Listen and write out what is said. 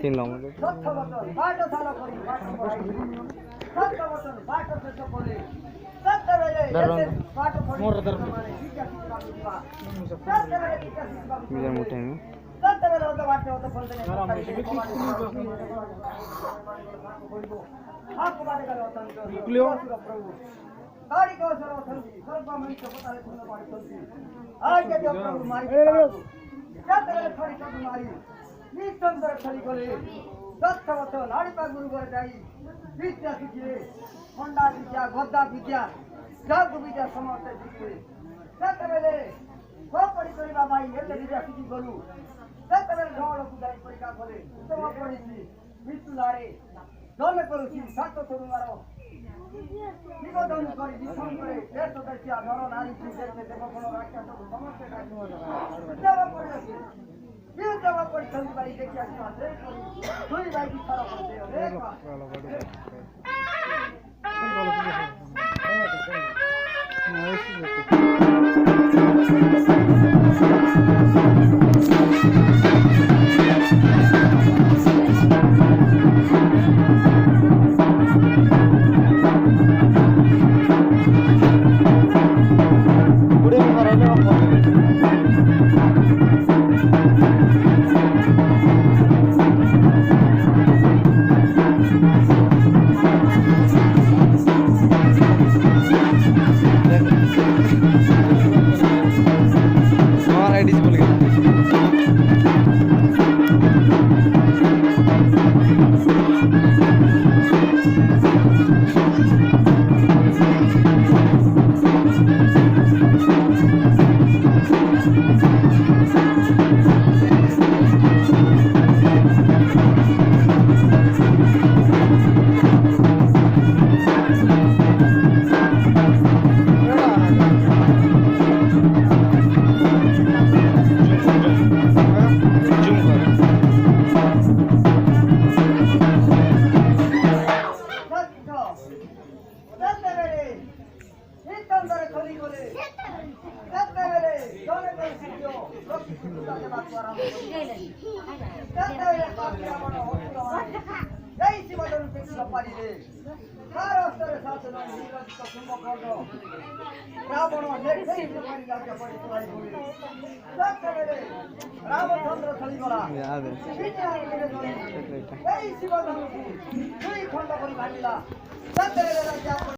तीन लाऊंगा बिजार मोठे आहे विद्या शिखिले खंडा विद्या गद्दा विद्या जग विद्या समस्त शिखिले सेतबेले पढ़ी करबा भाई एते विद्या शिखि गलु सेतबेले ढोल बुझाई परीक्षा कले तब पढ़िछि मृत्यु लारे दल करूछि सात तरुवारो निगोदन करी दिसन करे देश देशिया नर नारी देश देवगण राक्षा सब समस्त जब पढ़िछि ये जब पढ़ी भाई देखिया से दुई भाई की तरफ होते रामचंद्र चलीगला शिव खंड कर